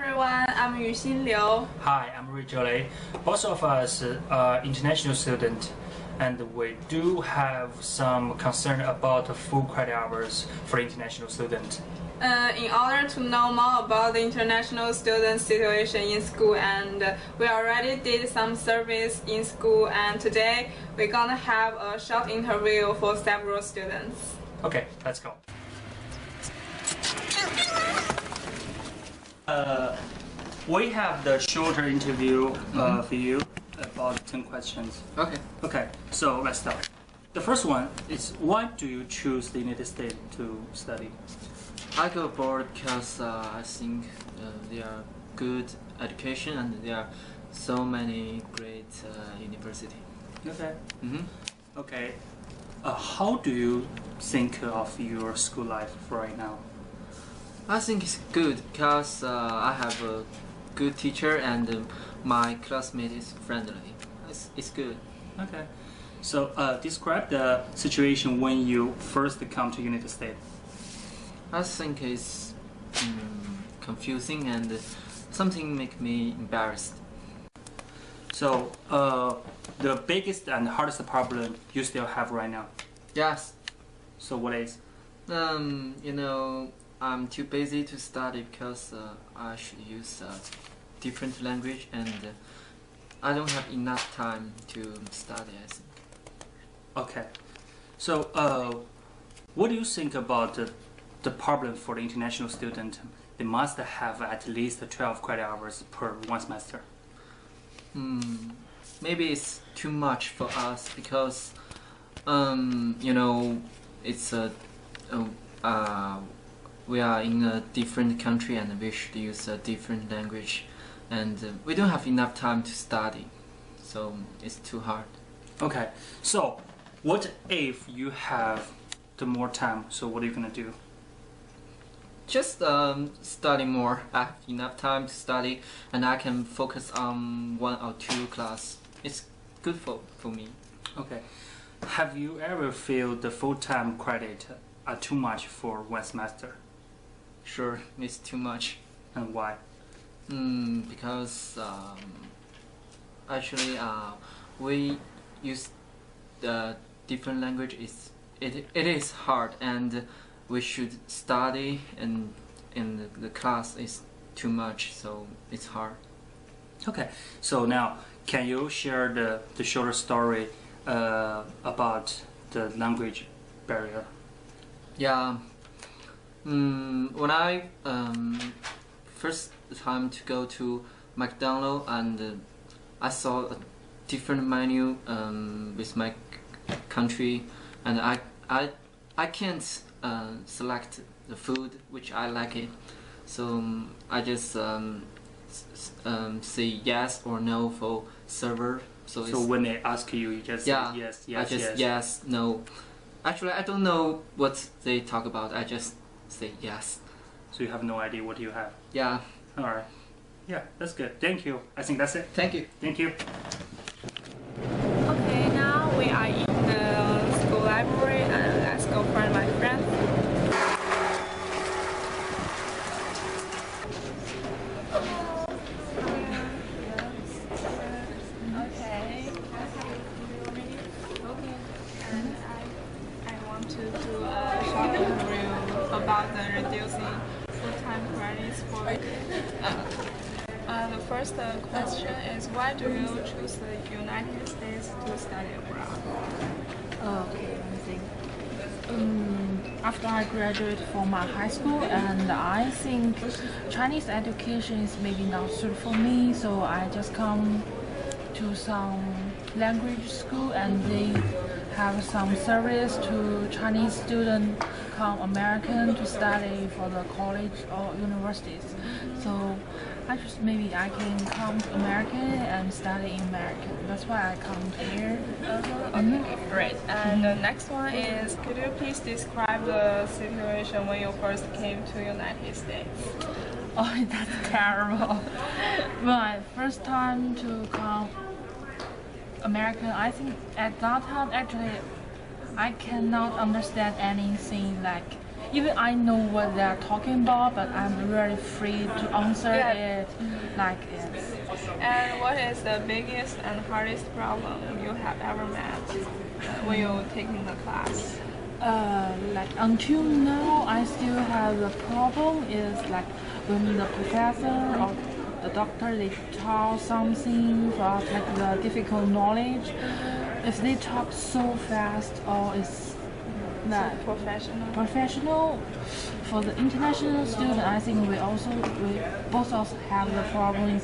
everyone, I'm stephanieliu. Hi, I'm garylei. Both of us are international students, and we do have some concern about the full credit hours for international students. In order to know more about the international student situation in school, and we already did some surveys in school, and today we're gonna have a short interview for several students. Okay, let's go. We have the shorter interview for you, about 10 questions. Okay, so let's start. The first one is, why do you choose the United States to study? I go abroad because I think there are good education and there are so many great universities. Okay. Okay. How do you think of your school life right now? I think it's good because I have a good teacher and my classmate is friendly. It's good. Okay. So describe the situation when you first come to United States. I think it's confusing and something make me embarrassed. So the biggest and hardest problem you still have right now? Yes. So what is? You know, I'm too busy to study because I should use different language and I don't have enough time to study, I think. Okay. So what do you think about the problem for the international student? They must have at least 12 credit hours per one semester. Maybe it's too much for us because you know, it's we are in a different country and we should use a different language, and we don't have enough time to study, so it's too hard. Okay, so what if you have the more time? So what are you gonna do? Just study more. I have enough time to study and I can focus on 1 or 2 class. It's good for me. Okay. Have you ever feel the full-time credit are too much for one semester? Sure, it's too much. And why? Because actually we use the different language. It is hard and we should study, and in the class is too much, so it's hard. Okay, so now can you share the shorter story about the language barrier? Yeah. When I first time to go to McDonald's and I saw a different menu with my country, and I can't select the food which I like it, so I just say yes or no for server. So when they ask you, you just say yes, yes, I just yes. yes, no. Actually, I don't know what they talk about. I just say yes. So you have no idea what you have? Yeah. All right. Yeah, that's good. Thank you. I think that's it. Thank you. Thank you. Okay, now we are in the school library, and let's go find my friend. To do a short review about the reducing full-time credits for the first question is, why do you choose the United States to study abroad? Okay, let me think. After I graduated from my high school, and I think Chinese education is maybe not suited for me, so I just come to some language school, and they have some service to Chinese students come American to study for the college or universities. So I just maybe I can come to American and study in American. That's why I come here. Okay, great. And the next one is, could you please describe the situation when you first came to United States? Oh, that's terrible. My first time to come American, I think at that time actually I cannot understand anything like even I know what they're talking about, but I'm really free to answer it like it. And what is the biggest and hardest problem you have ever met when you're taking the class? Like until now, I still have the problem is like when the professor or the doctor they taught something for like the difficult knowledge, if they talk so fast or it's not professional for the international student, I think we both of us have the problem.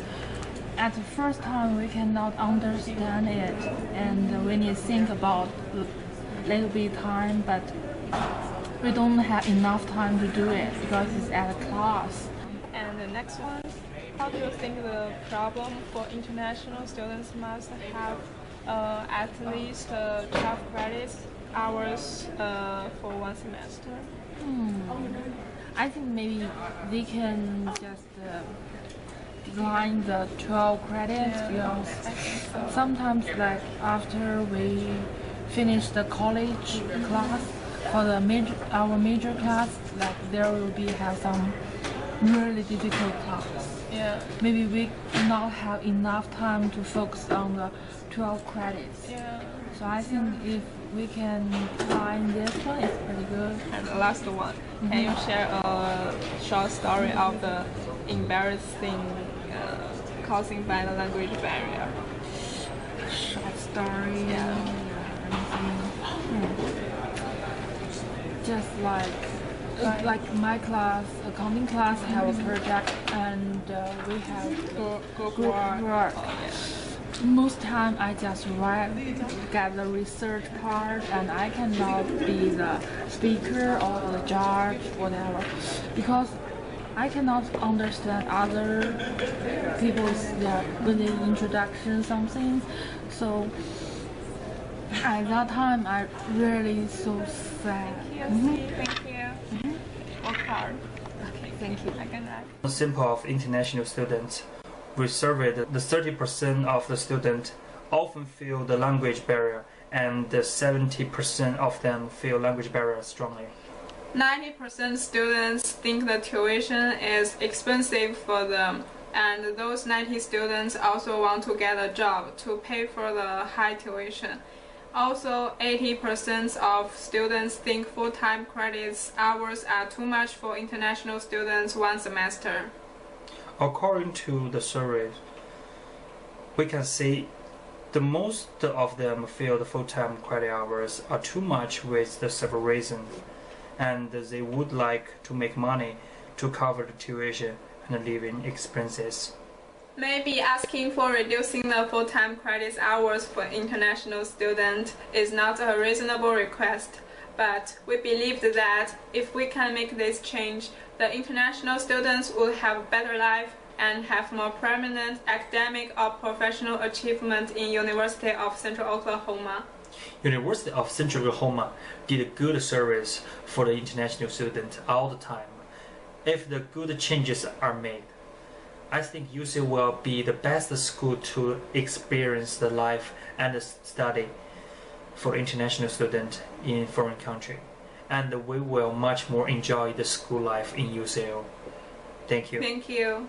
At the first time, we cannot understand it, and when you think about a little bit time, but we don't have enough time to do it because it's at a class. And the next one, how do you think the problem for international students must have at least 12 credits hours for one semester? I think maybe they can just decline the 12 credits because sometimes like after we finish the college class for the our major class, like there will be have some really difficult class. Yeah. Maybe we do not have enough time to focus on the 12 credits. Yeah. So I think if we can find this one, it's pretty good. And the last one, can you share a short story of the embarrassing causing by the language barrier? Short story. Yeah. Just like my class, accounting class, have a project and we have group work. Most time I just get the research part and I cannot be the speaker or the judge, whatever, because I cannot understand other people's when they introduction something. So at that time I really so sad. Thank you. Work hard. Okay, thank you. I can write. Sample of international students, we surveyed the 30% of the students often feel the language barrier, and the 70% of them feel language barrier strongly. 90% students think the tuition is expensive for them, and those 90 students also want to get a job to pay for the high tuition. Also, 80% of students think full-time credits hours are too much for international students one semester. According to the survey, we can see the most of them feel the full-time credit hours are too much with the several reasons, and they would like to make money to cover the tuition and living expenses. Maybe asking for reducing the full-time credits hours for international students is not a reasonable request, but we believe that if we can make this change, the international students will have a better life and have more prominent academic or professional achievement in University of Central Oklahoma. University of Central Oklahoma did a good service for the international students all the time. If the good changes are made, I think UC will be the best school to experience the life and the study for international students in foreign country, and we will much more enjoy the school life in UCL. Thank you. Thank you.